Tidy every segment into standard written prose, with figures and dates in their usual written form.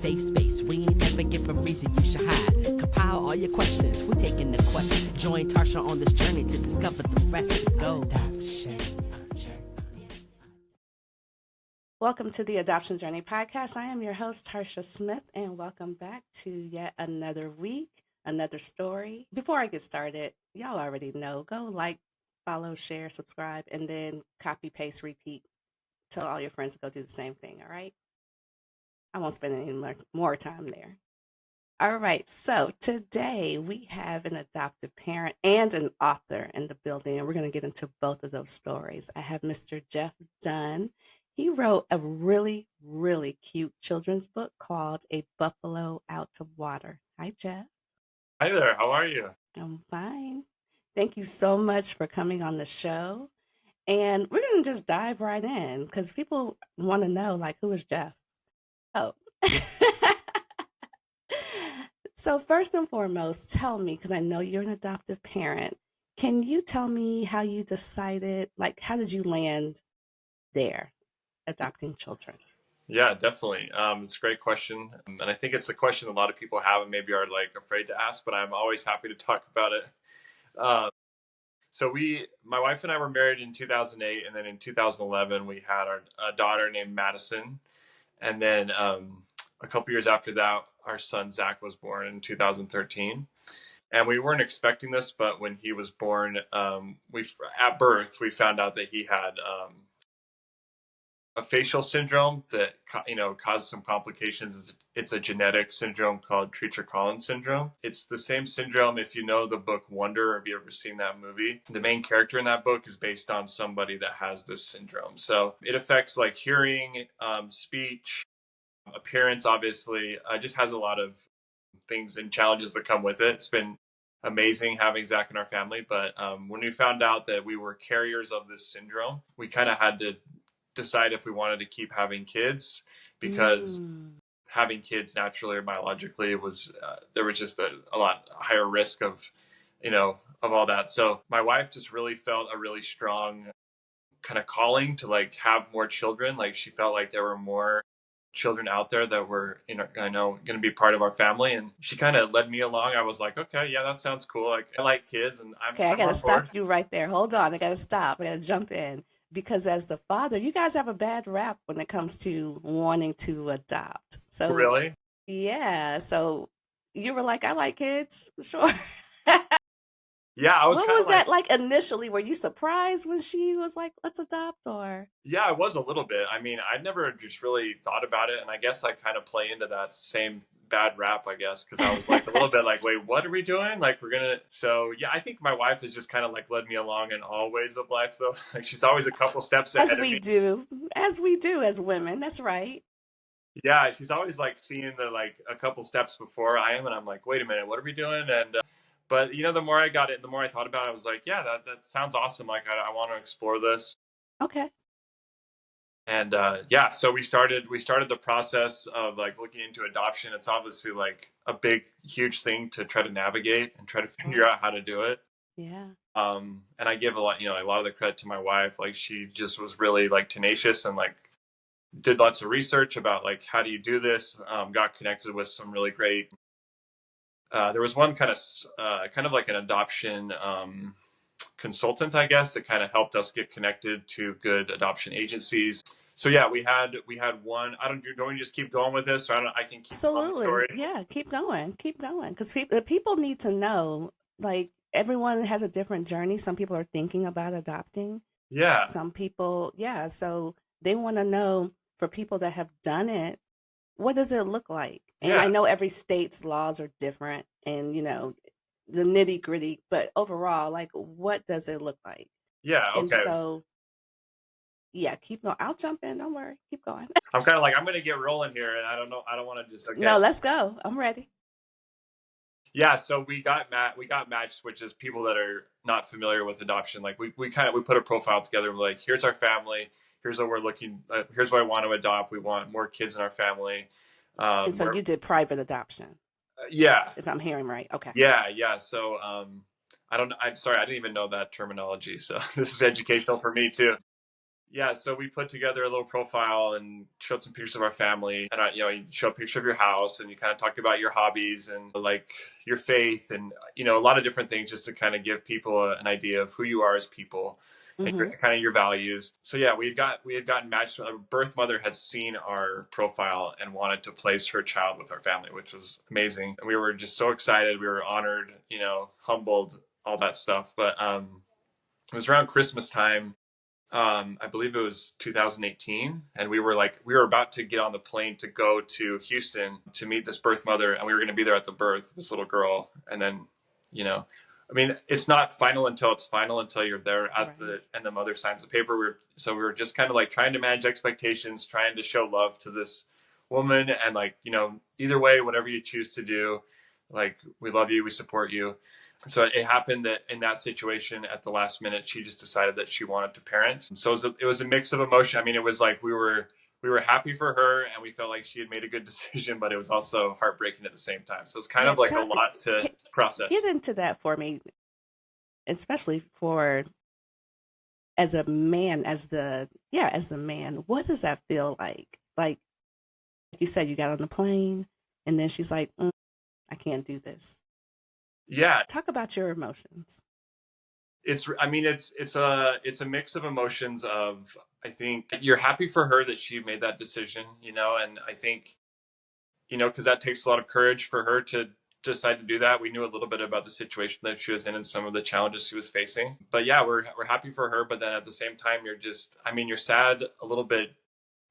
safe space. We ain't never give a reason you should hide. Compile all your questions, we're taking the quest. Join Tarcia on this journey to discover the rest. Go. Welcome to the Adoption Journey podcast. I am your host, Tarcia Smith, and welcome back to yet another week, another story. Before I get started, y'all already know, go like, follow, share, subscribe, and then copy, paste, repeat. Tell all your friends to go do the same thing, all right? I won't spend any more time there. All right, so today we have an adoptive parent and an author in the building, and we're going to get into both of those stories. I have Mr. Jeff Dunn. He wrote a really, really cute children's book called A Buffalo Out of Water. Hi, Jeff. Hi there. How are you? I'm fine. Thank you so much for coming on the show. And we're going to just dive right in because people want to know, like, who is Jeff? Oh. So first and foremost, tell me, because I know you're an adoptive parent, can you tell me how you decided, like, how did you land there, adopting children? Yeah, definitely. It's a great question. And I think it's a question a lot of people have and maybe are like afraid to ask, but I'm always happy to talk about it. So my wife and I were married in 2008. And then in 2011, we had a daughter named Madison. And then a couple years after that, our son Zach was born in 2013. And we weren't expecting this, but when he was born, at birth, we found out that he had a facial syndrome that causes some complications. It's a genetic syndrome called Treacher-Collins syndrome. It's the same syndrome if you know the book Wonder, or have you ever seen that movie? The main character in that book is based on somebody that has this syndrome. So it affects like hearing, speech, appearance, obviously. Just has a lot of things and challenges that come with it. It's been amazing having Zach in our family, but when we found out that we were carriers of this syndrome, we kind of had to decide if we wanted to keep having kids, because having kids naturally or biologically was there was just a lot higher risk of all that. So my wife just really felt a really strong kind of calling to like have more children. Like she felt like there were more children out there that were going to be part of our family, and she kind of led me along. I was like, okay, yeah, that sounds cool. Like I like kids, and I'm I gotta on stop board. you right there. Hold on, I gotta stop. I gotta jump in. Because as the father, you guys have a bad rap when it comes to wanting to adopt. So Really? yeah. So you were like, I like kids, sure. Yeah, I was What kind was of like, that like initially? Were you surprised when she was like, let's adopt, or? yeah, I was a little bit. I mean, I'd never just really thought about it, and I guess I kind of play into that same bad rap, I guess, because I was like a little bit like, wait, what are we doing? Like so yeah, I think my wife has just kind of like led me along in all ways of life, though. Like she's always a couple steps ahead As of we me. do, as we do as women. That's right. Yeah, she's always like seeing the like a couple steps before I am, and I'm like, wait a minute, what are we doing? And but the more I got it, the more I thought about it, I was like, yeah, that sounds awesome. Like I want to explore this. Okay. And yeah, so we started the process of like looking into adoption. It's obviously like a big, huge thing to try to navigate and try to figure out how to do it. Yeah. And I give a lot of the credit to my wife. Like she just was really like tenacious and like did lots of research about like how do you do this. Got connected with some really great. There was one kind of like an adoption consultant, I guess, that kind of helped us get connected to good adoption agencies. So yeah, we had one. I don't. Do we just keep going with this? Or I can keep telling the story. Yeah, keep going, because people need to know. Like everyone has a different journey. Some people are thinking about adopting. Yeah. Some people, yeah. So they want to know, for people that have done it, what does it look like? And I know every state's laws are different, and the nitty gritty. But overall, like, what does it look like? Yeah. Okay. And so, yeah, keep going. I'll jump in. Don't worry. Keep going. I'm kind of like, I'm going to get rolling here, and I don't know. I don't want to just. Okay. No, let's go. I'm ready. Yeah, so we got matched, which is people that are not familiar with adoption. Like we put a profile together. We're like, here's our family. Here's what we're looking. Here's what I want to adopt. We want more kids in our family. And so you did private adoption. Yeah. If I'm hearing right. Okay. Yeah. So I'm sorry, I didn't even know that terminology. So this is educational for me too. Yeah, so we put together a little profile and showed some pictures of our family. And, you show a picture of your house and you kind of talked about your hobbies and like your faith and, a lot of different things just to kind of give people an idea of who you are as people and Mm-hmm. kind of your values. So yeah, we had gotten matched. Our birth mother had seen our profile and wanted to place her child with our family, which was amazing. And we were just so excited. We were honored, humbled, all that stuff. But it was around Christmas time. I believe it was 2018, and we were about to get on the plane to go to Houston to meet this birth mother, and we were going to be there at the birth of this little girl. And then, I mean, it's not final until it's final, until you're there at Right. and the mother signs the paper. We were just kind of like trying to manage expectations, trying to show love to this woman, and like, either way, whatever you choose to do, like, we love you, we support you. So it happened that in that situation at the last minute, she just decided that she wanted to parent. So it was a mix of emotion. I mean, it was like we were happy for her and we felt like she had made a good decision, but it was also heartbreaking at the same time. So it's kind Yeah. of like a lot to Get process. into that for me, especially for as a man, as the man. What does that feel like? Like you said, you got on the plane, and then she's like, "I can't do this." Yeah, Talk about your emotions. I mean, it's a mix of emotions of, I think you're happy for her that she made that decision, and I think, because that takes a lot of courage for her to decide to do that. We knew a little bit about the situation that she was in and some of the challenges she was facing. But yeah, we're happy for her. But then at the same time, you're sad a little bit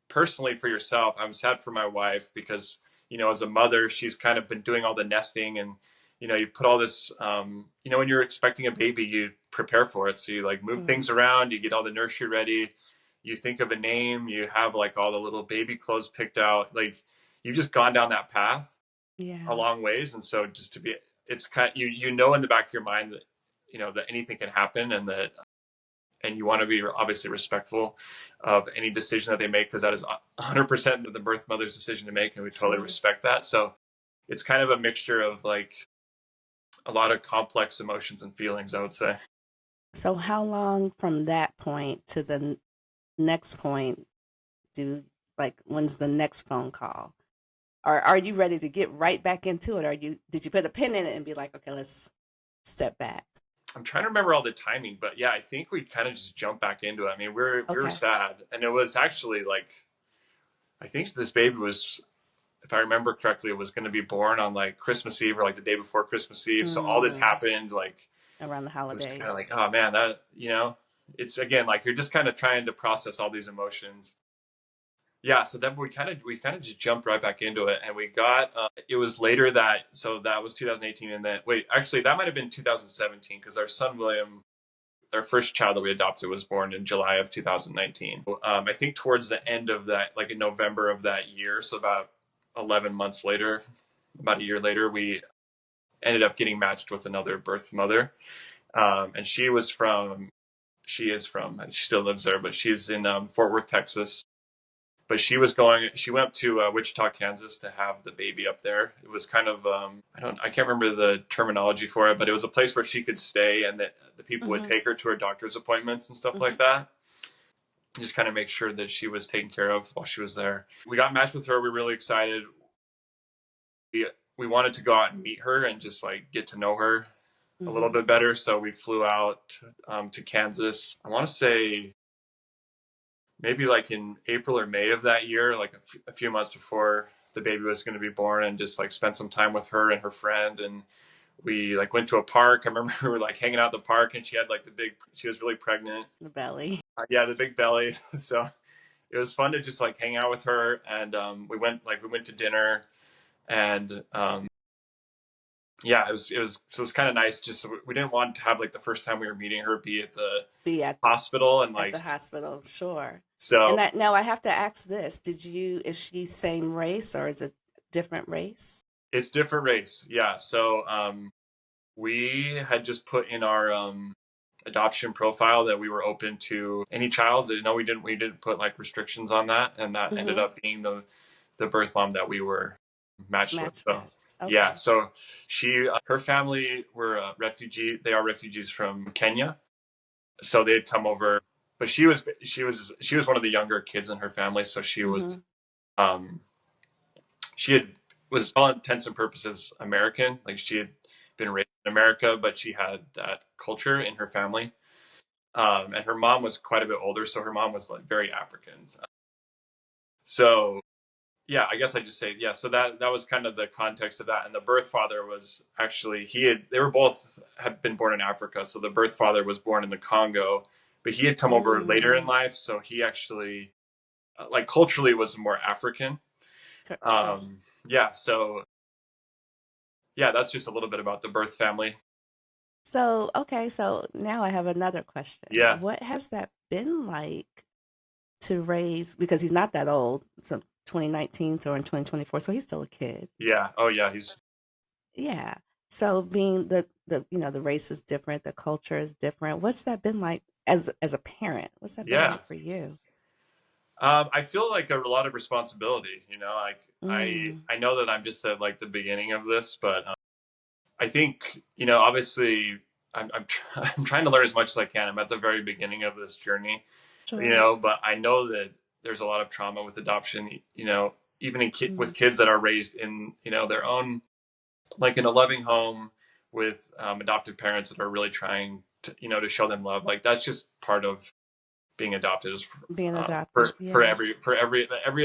personally for yourself. I'm sad for my wife because, as a mother, she's kind of been doing all the nesting and, you put all this, when you're expecting a baby, you prepare for it. So you like move Right. things around, you get all the nursery ready, you think of a name, you have like all the little baby clothes picked out. Like you've just gone down that path a Yeah. long ways. And so just to be, it's kind of, you know, in the back of your mind that, that anything can happen and that, and you want to be obviously respectful of any decision that they make because that is 100% the birth mother's decision to make, and we totally Sure. respect that. So it's kind of a mixture of like a lot of complex emotions and feelings, I would say. So how long from that point to the next point do when's the next phone call? Or are you ready to get right back into it? Or did you put a pin in it and be like, okay, let's step back? I'm trying to remember all the timing, but yeah, I think we kind of just jumped back into it. I mean, we were Okay. sad, and it was actually like, I think this baby was, if I remember correctly, it was going to be born on like Christmas Eve or like the day before Christmas Eve. So all this Mm, happened like, around the it was kind of holidays. like, oh man, that, it's again like you're just kind of trying to process all these emotions. Yeah, so then we kind of just jumped right back into it, and we got it was later that, so that was 2018, and then wait, actually that might have been 2017 because our son William, our first child that we adopted, was born in July of 2019. I think towards the end of that, like in November of that year, so about 11 months later, about a year later, we ended up getting matched with another birth mother, and she is from, she still lives there, but she's in Fort Worth, Texas. But she went up to Wichita, Kansas to have the baby up there. It was kind of, I can't remember the terminology for it, but it was a place where she could stay and that the people would Mm-hmm. take her to her doctor's appointments and stuff Mm-hmm. like that. Just kind of make sure that she was taken care of while she was there. We got matched with her. We were really excited. We wanted to go out and meet her and just like get to know her a little Mm-hmm. bit better. So we flew out to Kansas. I want to say maybe like in April or May of that year, like a few months before the baby was going to be born, and just like spent some time with her and her friend. And we like went to a park. I remember we were like hanging out at the park, and she had like she was really pregnant. The belly. Yeah, the big belly. So it was fun to just like hang out with her. And we went to dinner, and yeah, so it was kind of nice. Just we didn't want to have like the first time we were meeting her be at the Be hospital, and at the like, hospital, sure. so And that now I have to ask this: is she same race or is it different race? it's different race. Yeah. So we had just put in our adoption profile that we were open to any child. No, we didn't put like restrictions on that, and that ended Mm-hmm. up being the birth mom that we were matched with. Match So fit. yeah, Okay. so her family were refugee. They are refugees from Kenya, so they had come over but she was one of the younger kids in her family, so Mm-hmm. um she had was all intents and purposes American. Like she had been raised in America, but she had that culture in her family. And her mom was quite a bit older, so her mom was like very African. So yeah, I guess I just say yeah. So that was kind of the context of that. And the birth father was actually they were both had been born in Africa. So the birth father was born in the Congo, but he had come over later in Mm. life. So he actually like culturally was more African. Sure. Yeah. So yeah, that's just a little bit about the birth family. So, okay, so now I have another question. Yeah. What has that been like to raise, because he's not that old, so 2019, so in 2024, so he's still a kid. Yeah. Oh yeah. He's Yeah. So being the race is different, the culture is different. What's that been like as a parent? What's that been yeah. like for you? I feel like a lot of responsibility. Like Mm, I know that I'm just at like the beginning of this, but I think obviously I'm trying to learn as much as I can. I'm at the very beginning of this journey, sure. but I know that there's a lot of trauma with adoption. Even Mm, with kids that are raised in their own, like in a loving home with adoptive parents that are really trying to show them love. Like that's just part of being adopted. Is being for adopted, for yeah. every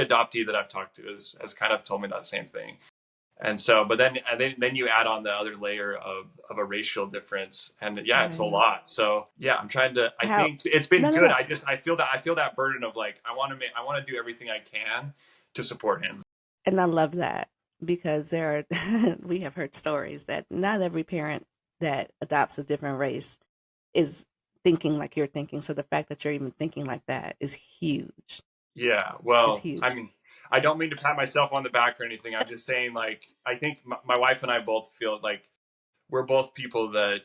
adoptee that I've talked to has kind of told me that same thing. And so, but then you add on the other layer of a racial difference, and yeah, it's a Right. lot. So yeah, I'm trying to. I How think it's been No, no, good. no. I feel that burden of like I want to do everything I can to support him. And I love that because there are we have heard stories that not every parent that adopts a different race is thinking like you're thinking. So the fact that you're even thinking like that is huge. Yeah. Is Well, I huge. mean, I don't mean to pat myself on the back or anything. I'm just saying, like, I think my wife and I both feel like we're both people that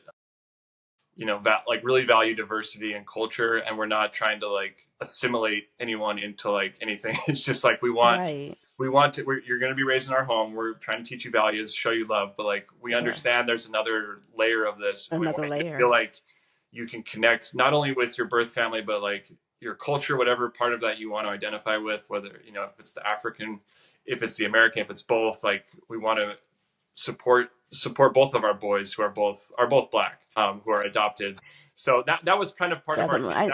like really value diversity and culture, and we're not trying to like assimilate anyone into like anything. It's just like Right. we want to you're going to be raised in our home, we're trying to teach you values, show you love, but like we Sure. understand there's another layer of this, and we Another want you to feel layer. like you can connect not only with your birth family but like your culture, whatever part of that you want to identify with, whether if it's the African, if it's the American, if it's both. Like we want to support both of our boys who are both black, who are adopted. So that was kind of part of Yeah, our thing. I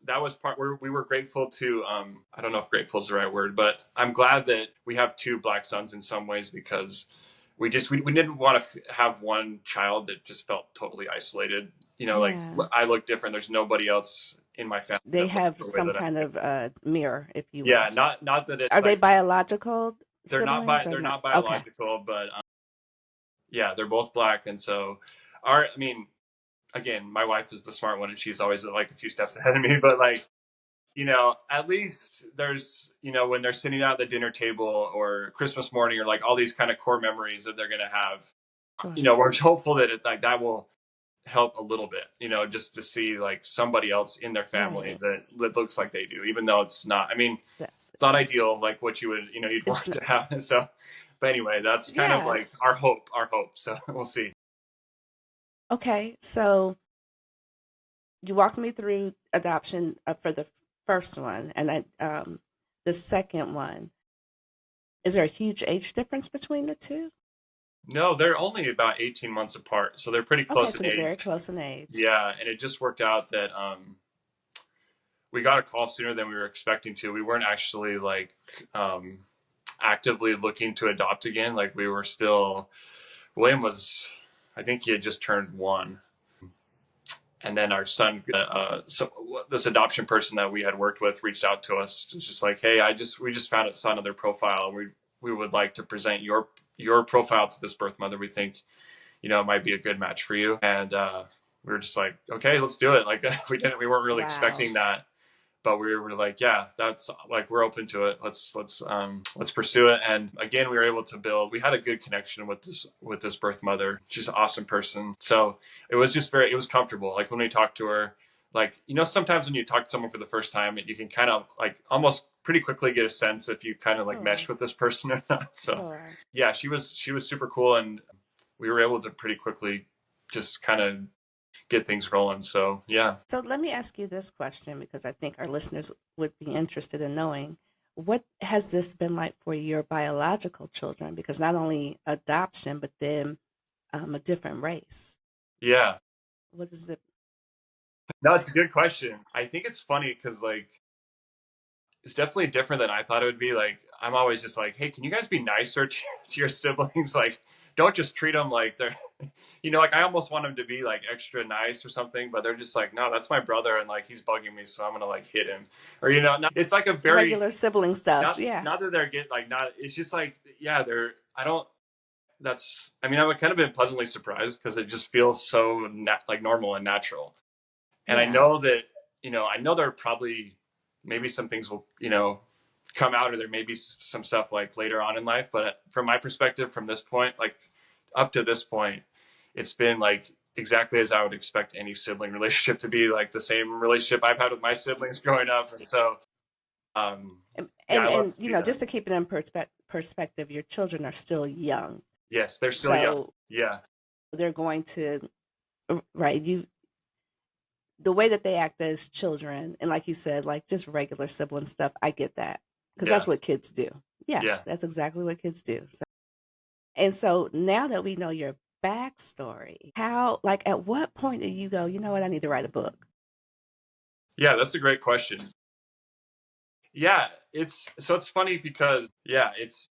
That was part where we were grateful to. I don't know if grateful is the right word, but I'm glad that we have two black sons in some ways, because we didn't want to have one child that just felt totally isolated. Like yeah. I look different. There's nobody else in my family They that looks have the way some that I kind do. of mirror, if you Yeah, will. not that it's Are they like biological siblings or they're not? not Okay. biological, but yeah, they're both black. And so I mean, again, my wife is the smart one and she's always like a few steps ahead of me, but like, at least there's, when they're sitting at the dinner table or Christmas morning or like all these kind of core memories that they're going to have, Sure. we're hopeful that like that will help a little bit, just to see like somebody else in their family Right. that looks like they do, even though it's not, I mean, That it's not ideal, like what you would, you'd it's want to have. So, but anyway, that's kind of yeah. like our hope. So we'll see. Okay. So you walked me through adoption for the first one, and the second one. Is there a huge age difference between the two? No, they're only about 18 months apart, so they're pretty Okay, close so in they're age. very close in age. Yeah, and it just worked out that we got a call sooner than we were expecting to. We weren't actually like um, actively looking to adopt again. Like we were still. William was, I think he had just turned 1, and then our son. So this adoption person that we had worked with reached out to us, just like, hey, we just saw another profile, and we would like to present your profile to this birth mother. We think it might be a good match for you. And we were just like, okay, let's do it. Like we weren't really Wow. expecting that, but we were like, yeah, that's like, we're open to it. Let's pursue it. And again, we were able to we had a good connection with this birth mother. She's an awesome person. So it was just it was comfortable. Like when we talked to her, like, sometimes when you talk to someone for the first time, you can kind of like almost pretty quickly get a sense if you kind of like mesh Sure. with this person or not. So Sure. yeah, she was super cool. And we were able to pretty quickly just kind of get things rolling. So yeah. So let me ask you this question because I think our listeners would be interested in knowing what has this been like for your biological children? Because not only adoption, but then a different race. Yeah. What is it? No, it's a good question. I think it's funny because like it's definitely different than I thought it would be. Like I'm always just like, hey, can you guys be nicer to your siblings? Like don't just treat them like they're like I almost want them to be like extra nice or something, but they're just like, no, that's my brother and like he's bugging me, so I'm gonna like hit him. Or not, it's like a very Regular sibling stuff. not Yeah. not that they're get like not it's just like yeah, they're I don't that's I mean I've kind of been pleasantly surprised because it just feels so like normal and natural. And I Yeah. know that, I know there are probably maybe some things will, come out, or there may be some stuff like later on in life. But from my perspective, from this point, like up to this point, it's been like exactly as I would expect any sibling relationship to be, like the same relationship I've had with my siblings growing up. And so, yeah, I love to see that. Just to keep it in perspective, your children are still young. Yes, they're still young. So Yeah. they're going to, right, the way that they act as children, and like you said, like just regular sibling stuff, I get that because that's what kids do. Yeah, Yeah. that's exactly what kids do. So now that we know your backstory, like, at what point do you go, you know what, I need to write a book? Yeah, that's a great question. Yeah, it's funny because it's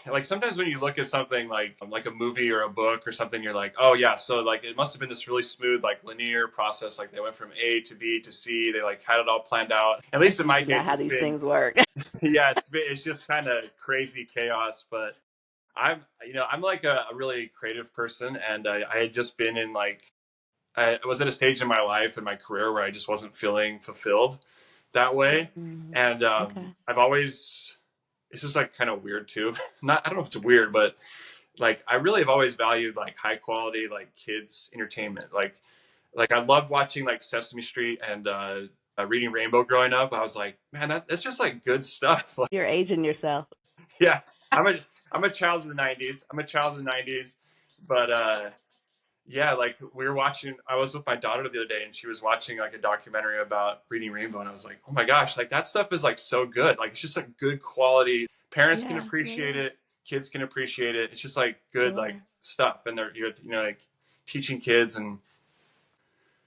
like sometimes when you look at something like a movie or a book or something, you're like, oh yeah, so like it must have been this really smooth like linear process. Like they went from A to B to C. They like had it all planned out. At least in my case, not how these things work. Yeah, it's just kind of crazy chaos. But I'm like a really creative person, and I had just been in like I was at a stage in my life and my career where I just wasn't feeling fulfilled that way. Mhm. And Okay. I've always, this is like kind of weird too. I don't know if it's weird, but like I really have always valued like high quality like kids entertainment. Like I loved watching like Sesame Street and Reading Rainbow growing up. I was like, man, that's just like good stuff. Like, You're aging yourself. yeah, I'm a child of the '90s. I'm a child of the '90s, but yeah, like we were watching. I was with my daughter the other day, and she was watching like a documentary about Reading Rainbow, and I was like, oh my gosh, like that stuff is like so good. Like it's just like good quality. Parents can appreciate it. Kids can appreciate it. It's just like good like stuff, and you're like teaching kids. And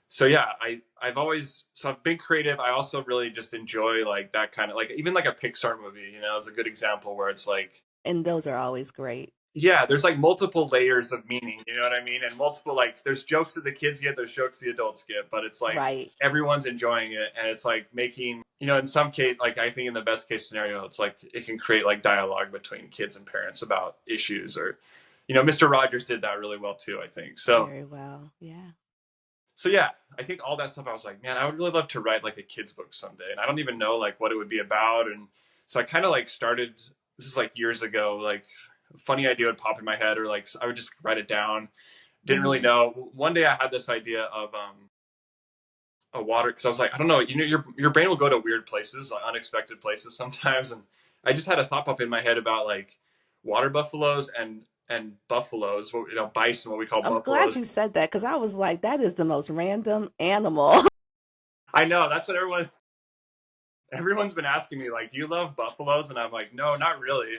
so yeah, I've been creative. I also really just enjoy like that kind of like even like a Pixar movie. Is a good example where it's like, And those are always great. yeah, there's like multiple layers of meaning, you know what I mean? And multiple, like, there's jokes that the kids get, there's jokes the adults get, but it's like everyone's enjoying it. And it's like making, in some case, like, I think in the best case scenario, it's like it can create like dialogue between kids and parents about issues. Or, Mr. Rogers did that really well too, I think. So, very well. Yeah. So yeah, I think all that stuff, I was like, man, I would really love to write like a kid's book someday. And I don't even know like what it would be about. And so I kind of like started, this is like years ago, like a funny idea would pop in my head, or like I would just write it down. Didn't really know. One day I had this idea of a water, because I was like, I don't know, your brain will go to weird places, like unexpected places sometimes. And I just had a thought pop in my head about like water buffaloes and buffaloes, bison, what we call buffaloes. I'm glad you said that, because I was like, that is the most random animal. I know, that's what everyone's been asking me, like, do you love buffaloes? And I'm like, no, not really.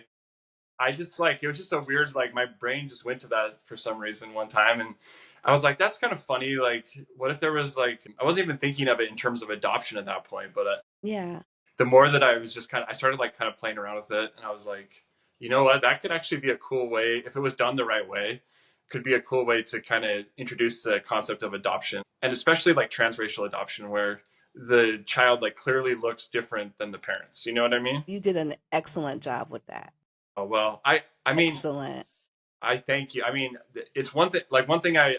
I just like, it was just a weird, like my brain just went to that for some reason one time. And I was like, that's kind of funny. Like, what if there was like, I wasn't even thinking of it in terms of adoption at that point, but yeah. The more that I was just I started like kind of playing around with it. And I was like, you know what, that could actually be a cool way, if it was done the right way, could be a cool way to kind of introduce the concept of adoption, and especially like transracial adoption, where the child like clearly looks different than the parents. You know what I mean? You did an excellent job with that. Oh, well, I mean, excellent. I thank you. I mean, it's one thing, like one thing I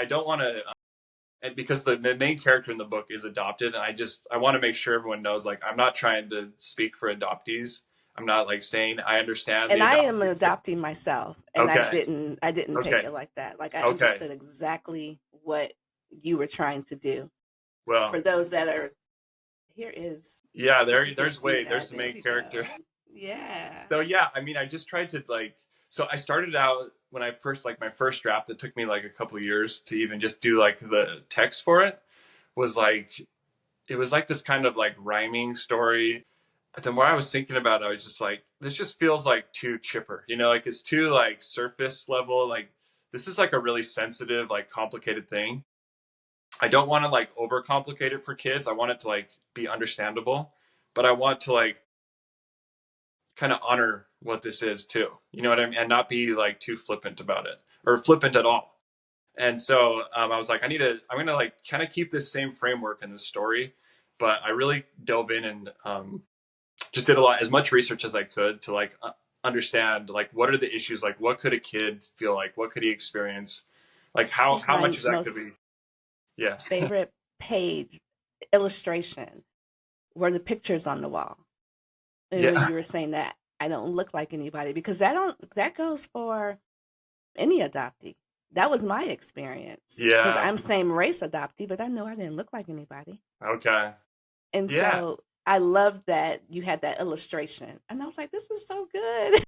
don't want to, and because the main character in the book is adopted, and I want to make sure everyone knows, like, I'm not trying to speak for adoptees. I'm not like saying I understand. And I am adopting myself, and I didn't take it like that. Like I understood exactly what you were trying to do. Well, for those that are, here is. Yeah, there's Wade. There's the main character. Yeah. So yeah, I mean, I just tried to like, So I started out when I first, like my first draft, it took me like a couple years to even just do like the text for it, was like, it was like this kind of like rhyming story. The more I was thinking about it, I was just like, this just feels like too chipper, you know, like it's too like surface level. Like this is like a really sensitive, like complicated thing. I don't want to like overcomplicate it for kids. I want it to like be understandable, but I want to like kind of honor what this is too. You know what I mean? And not be like too flippant about it or flippant at all. And so I was like, I'm going to like kind of keep this same framework in the story, but I really dove in and just did as much research as I could to like understand like what are the issues, like what could a kid feel like, what could he experience, like It's how my much is that could most be. Yeah. favorite page illustration were the pictures on the wall. And when Yeah. you were saying that I don't look like anybody, because that goes for any adoptee. That was my experience because Yeah. I'm same race adoptee, but I know I didn't look like anybody. Okay. And Yeah. so I loved that you had that illustration. And I was like, this is so good.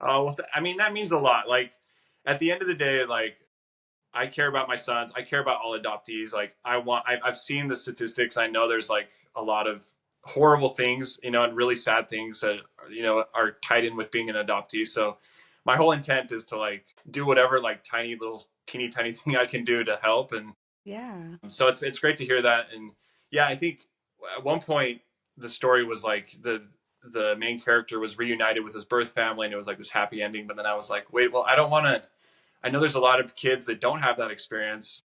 Oh, well, I mean, that means a lot. Like at the end of the day, like I care about my sons. I care about all adoptees. Like I've seen the statistics. I know there's like a lot of horrible things, you know, and really sad things that, you know, are tied in with being an adoptee. So my whole intent is to like do whatever like tiny little teeny tiny thing I can do to help. And Yeah. so it's great to hear that. And yeah, I think at one point the story was like the main character was reunited with his birth family and it was like this happy ending. But then I was like, wait, well, I don't want to. I know there's a lot of kids that don't have that experience.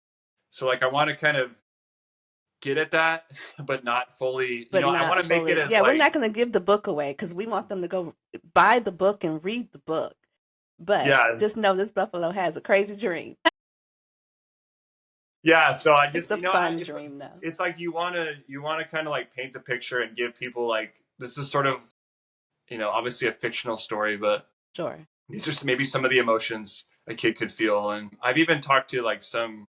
So like I want to kind of get at that, but not fully, you But know, I want not to make it fully. as Yeah, we're like, not going to give the book away because we want them to go buy the book and read the book. But yeah, just know this buffalo has a crazy dream. yeah. So I It's just, a you know, fun dream, though. it's like you want to kind of like paint the picture and give people like, this is sort of, you know, obviously a fictional story, but Sure. these are maybe some of the emotions a kid could feel. And I've even talked to like some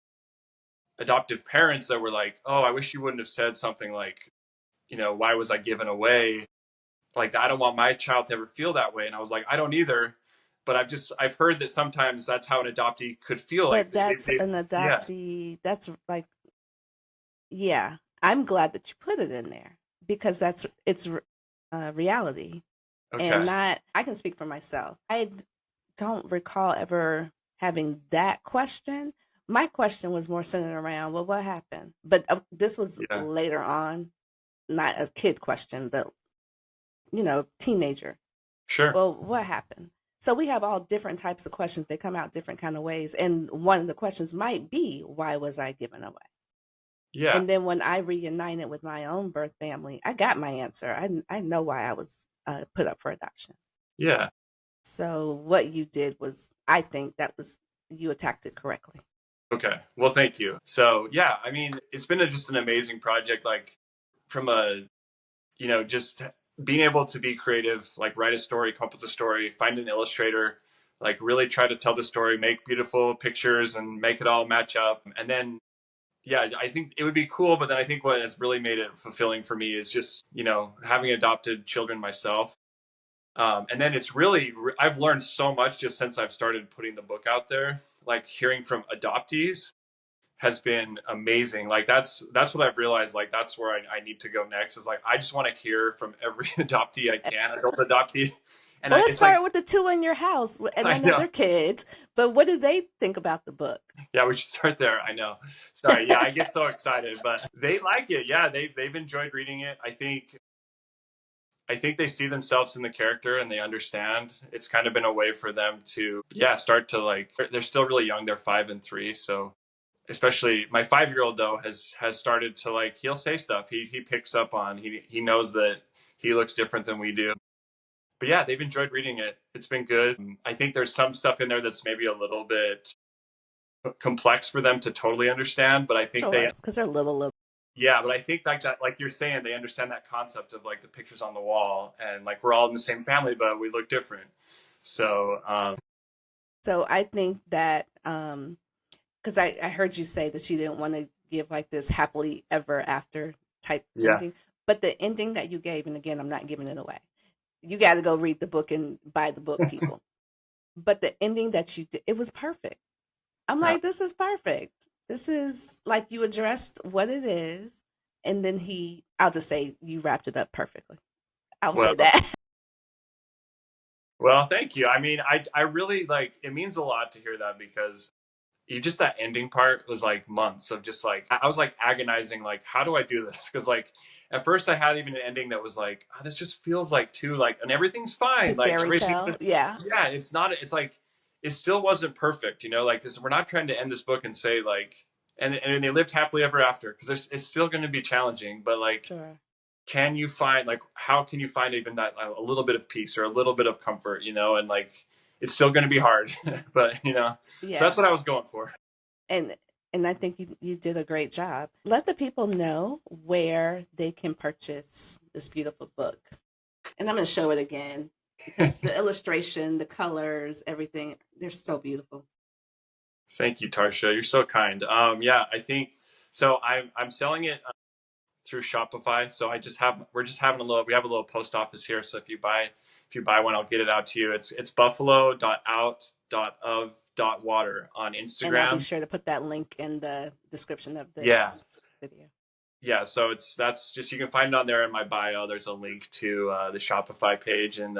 adoptive parents that were like, oh, I wish you wouldn't have said something like, you know, why was I given away? Like, I don't want my child to ever feel that way. And I was like, I don't either. But I've heard that sometimes that's how an adoptee could feel like. But that's an Yeah. adoptee. That's like, yeah, I'm glad that you put it in there because it's reality and Okay. not, I can speak for myself. Don't recall ever having that question. My question was more centered around, well, what happened? But this was Yeah. later on, not a kid question, but teenager. Sure. Well, what happened? So we have all different types of questions. They come out different kind of ways. And one of the questions might be, why was I given away? Yeah. And then when I reunited with my own birth family, I got my answer. I know why I was put up for adoption. Yeah. So what you did was, I think that was, you attacked it correctly. Okay. Well, thank you. So, yeah, I mean, it's been just an amazing project. Like, from a, you know, just being able to be creative, like write a story, come up with a story, find an illustrator, like really try to tell the story, make beautiful pictures and make it all match up. And then yeah, I think it would be cool. But then I think what has really made it fulfilling for me is just, you know, having adopted children myself. And then it's really, I've learned so much just since I've started putting the book out there. Like hearing from adoptees has been amazing. Like that's what I've realized. Like that's where I need to go next. Is like I just want to hear from every adoptee I can, adult adoptee. And Well, let's it's like start with the two in your house, and I I know know. they're kids, but what do they think about the book? Yeah, we should start there. I know. Sorry. Yeah, I get so excited, but they like it. Yeah, they've enjoyed reading it. I think they see themselves in the character and they understand. It's kind of been a way for them to start to like. They're still really young. They're 5 and 3, so especially my 5-year-old though has started to like he'll say stuff he picks up on. He knows that he looks different than we do. But yeah, they've enjoyed reading it. It's been good. I think there's some stuff in there that's maybe a little bit complex for them to totally understand, but I think Sure, because they're little. yeah, but I think like that, like you're saying, they understand that concept of like the pictures on the wall and like we're all in the same family, but we look different. So, So I think that because I heard you say that you didn't want to give like this happily ever after type yeah, ending, but the ending that you gave, and again, I'm not giving it away. You got to go read the book and buy the book, people. but the ending that you did, it was perfect. I'm Uh, like, this is perfect. This is like you addressed what it is, and then I'll just say you wrapped it up perfectly. I'll say well, that. well, thank you. I mean, I really like, it means a lot to hear that because you just, that ending part was like months of just like, I was like agonizing, like, how do I do this? Because like at first I had even an ending that was like, oh, this just feels like too like, and everything's To fine, like fairy everything. tale, yeah, Yeah, it's not. It's like it still wasn't perfect, you know. Like this, we're not trying to end this book and say like, and they lived happily ever after because it's still going to be challenging. But like, sure, can you find like how can you find even that a little bit of peace or a little bit of comfort, you know? And like, it's still going to be hard, but you know. So that's yeah, what I was going for. and and I think you did a great job. Let the people know where they can purchase this beautiful book, and I'm going to show it again because the illustration, the colors, everything, they're so beautiful. Thank you, Tarsha. You're so kind. Yeah, I think so. I'm selling it through Shopify. So we're just having we have a little post office here. So if you buy one, I'll get it out to you. It's buffalo.out.of.water on And I'll be Instagram. sure to put that link in the description of Yeah. this video. Yeah. So that's just, you can find it on there in my bio. There's a link to the Shopify page. And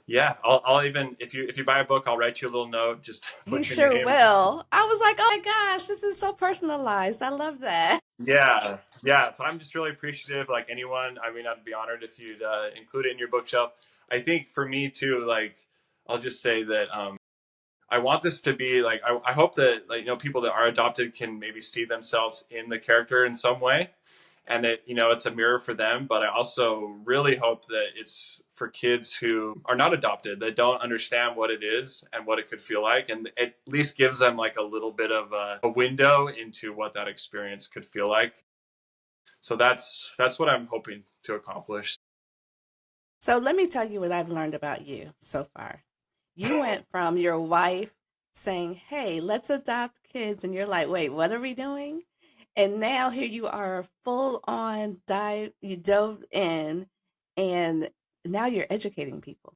yeah, I'll even, if you buy a book, I'll write you a little note, just He put your sure name. will. I was like, oh my gosh, this is so personalized. I love that. Yeah, yeah. So I'm just really appreciative. Like anyone, I mean, I'd be honored if you'd include it in your bookshelf. I think for me too, like I'll just say that I want this to be like I hope that, like, you know, people that are adopted can maybe see themselves in the character in some way, and that, you know, it's a mirror for them. But I also really hope that it's for kids who are not adopted, that don't understand what it is and what it could feel like, and at least gives them like a little bit of a window into what that experience could feel like. So that's what I'm hoping to accomplish. So let me tell you what I've learned about you so far. You went from your wife saying, hey, let's adopt kids. And you're like, wait, what are we doing? And now here you are full on you dove in, and now you're educating people.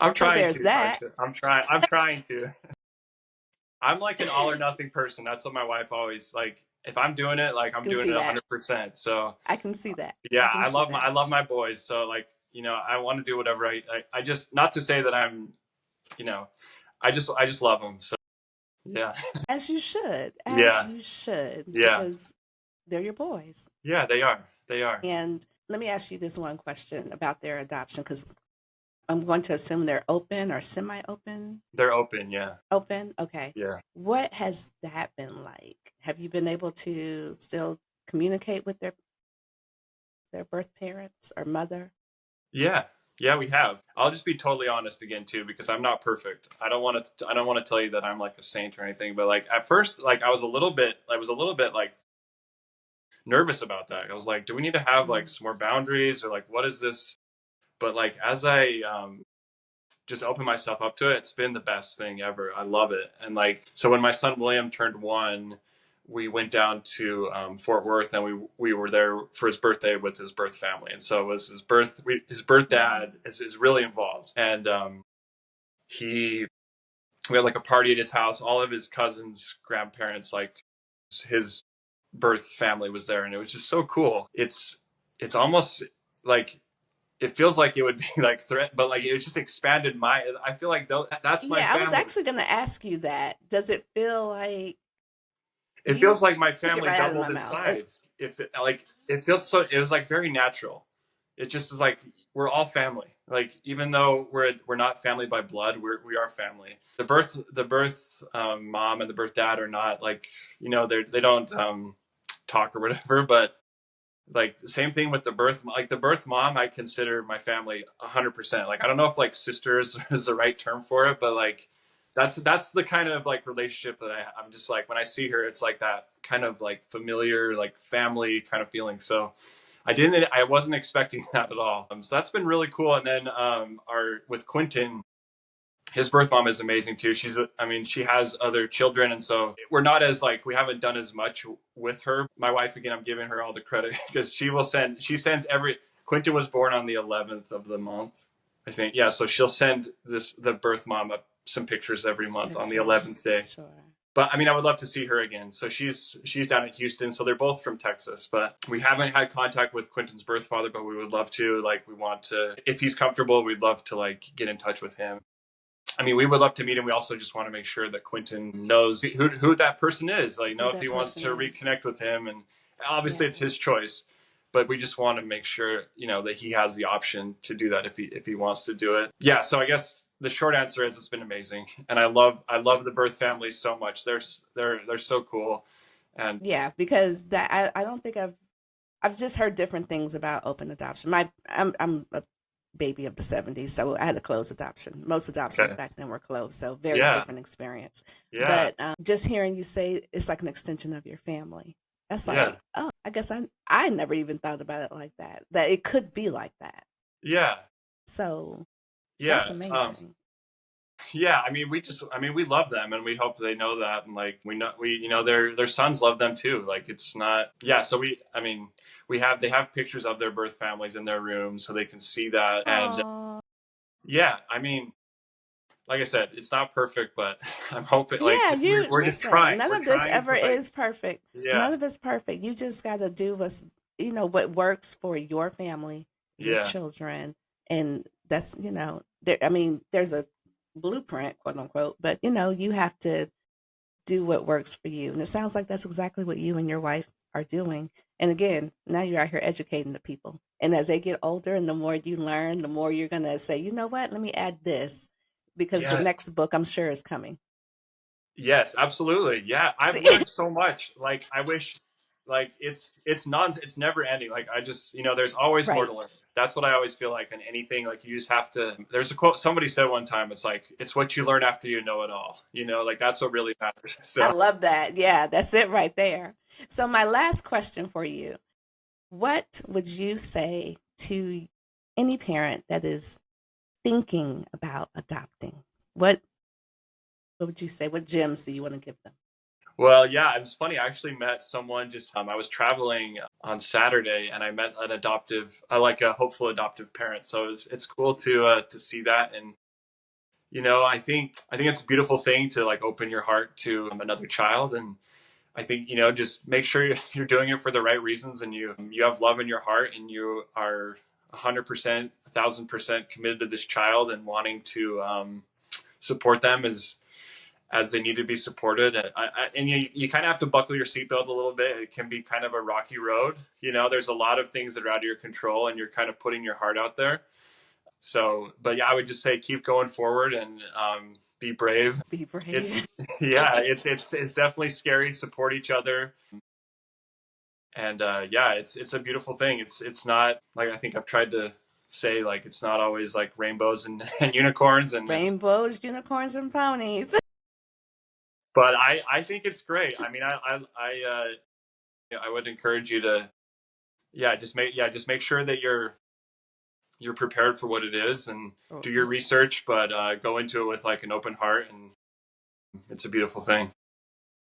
I'm So trying there's to, that. Tarsha. I'm trying to. I'm like an all or nothing person. That's what my wife always like. If I'm doing it, like I I'm can doing see it that. 100%. So I can see that. yeah, I can see I that. love my boys. So like, you know, I want to do whatever I just, not to say that I'm, you know, I just love them. So yeah, As you should, as yeah, you should, yeah, because they're your boys. yeah. They are. They are. And let me ask you this one question about their adoption, because I'm going to assume they're open or semi-open. They're open. Yeah, Open, okay. yeah. What has that been like? Have you been able to still communicate with their birth parents or mother? Yeah. Yeah, we have. I'll just be totally honest again too, because I'm not perfect. I don't want to tell you that I'm like a saint or anything, but like at first, like I was a little bit like nervous about that. I was like, do we need to have like Mm. some more boundaries, or like what is this? But like as I just open myself up to it, it's been the best thing ever. I love it. And like, so when my son William turned 1, we went down to Fort Worth, and we were there for his birthday with his birth family. And so it was his birth Mm. dad is really involved. And he, we had like a party at his house. All of his cousins, grandparents, like his birth family was there. And it was just so cool. It's almost like, it feels like it would be like threat, but like it was just expanded I feel like that's my Yeah, I was family. actually going to ask you that. Does it feel like It feels you like my took it family right out of my doubled in mouth? size. If it, like it feels so, it was like very natural. It just is like we're all family. Like even though we're not family by blood, we are family. The birth mom and the birth dad are not like, you know, they don't talk or whatever, but like the same thing with the birth mom, I consider my family 100%. Like I don't know if like sisters is the right term for it, but like that's the kind of like relationship that I'm just like, when I see her, it's like that kind of like familiar, like family kind of feeling. So I wasn't expecting that at all. So that's been really cool. And then our with Quentin, his birth mom is amazing too. I mean, she has other children. And so we're not as like, we haven't done as much with her. My wife, again, I'm giving her all the credit because she sends Quentin was born on the 11th of the month, I think. Yeah. So she'll send the birth mom some pictures every month on the Pictures. 11th day. Sure. But I mean, I would love to see her again. So she's down in Houston. So they're both from Texas, but we haven't had contact with Quentin's birth father, but we would love to. Like, we want to, if he's comfortable, we'd love to like get in touch with him. I mean, we would love to meet him. We also just want to make sure that Quentin knows who that person is. Like, know if he wants to reconnect with him, and obviously it's his choice. But we just want to make sure, that he has the option to do that if he wants to do it. Yeah. So I guess the short answer is it's been amazing, and I love the birth families so much. They're so cool, and yeah, because that I don't think I've just heard different things about open adoption. I'm a baby of the 70s, so I had a closed adoption. Most adoptions back then were closed, so very different experience. Yeah. But just hearing you say it's like an extension of your family, that's like, oh, I guess I never even thought about it like that. That it could be like that. Yeah. So that's amazing. Yeah, I mean, we love them, and we hope they know that, and like we their sons love them too. Like, it's not, so they have pictures of their birth families in their room, so they can see that. Aww. And I mean, like I said, it's not perfect, but I'm hoping. Like, we're just trying. None of this ever is perfect. Yeah. None of it's perfect. You just got to do what works for your family, your children, and that's there's a blueprint, quote unquote, but you have to do what works for you, and it sounds like that's exactly what you and your wife are doing. And again, now you're out here educating the people, and as they get older and the more you learn, the more you're gonna say, you know what, let me add this, because the next book, I'm sure, is coming. Yes, absolutely. Yeah, I've learned so much. Like, I wish, like, it's never ending. Like, I just, there's always more to learn. That's what I always feel like in anything. Like, you just have to, there's a quote somebody said one time, it's like, it's what you learn after you know it all. Like, that's what really matters. So I love that. Yeah, that's it right there. So my last question for you, what would you say to any parent that is thinking about adopting? What would you say? What gems do you want to give them? Well, yeah, it was funny. I actually met someone I was traveling on Saturday, and I met an adoptive, like a hopeful adoptive parent. So it's cool to see that. And, I think it's a beautiful thing to like open your heart to another child. And I think, just make sure you're doing it for the right reasons, and you have love in your heart, and you are 100%, 1,000% committed to this child and wanting to support them as they need to be supported. And you kind of have to buckle your seatbelt a little bit. It can be kind of a rocky road. There's a lot of things that are out of your control, and you're kind of putting your heart out there. So, but yeah, I would just say keep going forward and be brave. Be brave. It's definitely scary. Support each other. And it's a beautiful thing. It's not, like, I think I've tried to say, like, it's not always like rainbows and unicorns and rainbows, unicorns, and ponies. But I think it's great. I mean, I would encourage you to, just make sure that you're prepared for what it is, and do your research, but go into it with like an open heart, and it's a beautiful thing.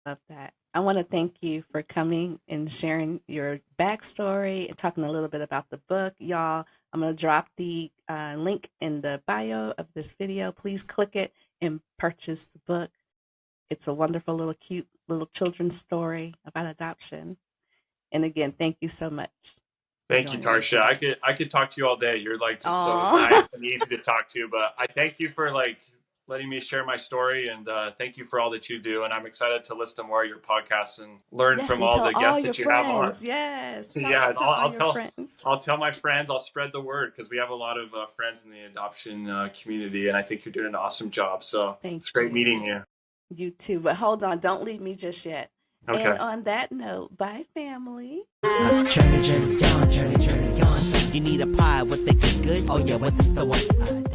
Love that. I want to thank you for coming and sharing your backstory and talking a little bit about the book. Y'all, I'm going to drop the link in the bio of this video. Please click it and purchase the book. It's a wonderful little cute little children's story about adoption. And again, thank you so much. Thank you, Tarcia. I could talk to you all day. You're like just so nice and easy to talk to. But I thank you for like letting me share my story, and thank you for all that you do. And I'm excited to listen to more of your podcasts and learn from all the guests that you have on. Yes. I'll tell my friends. I'll spread the word, because we have a lot of friends in the adoption community, and I think you're doing an awesome job. So it's great meeting you. You too. But hold on, don't leave me just yet. Okay. And on that note, bye, family. Journey on. You need a pie, what they get good? Oh yeah, what is the one?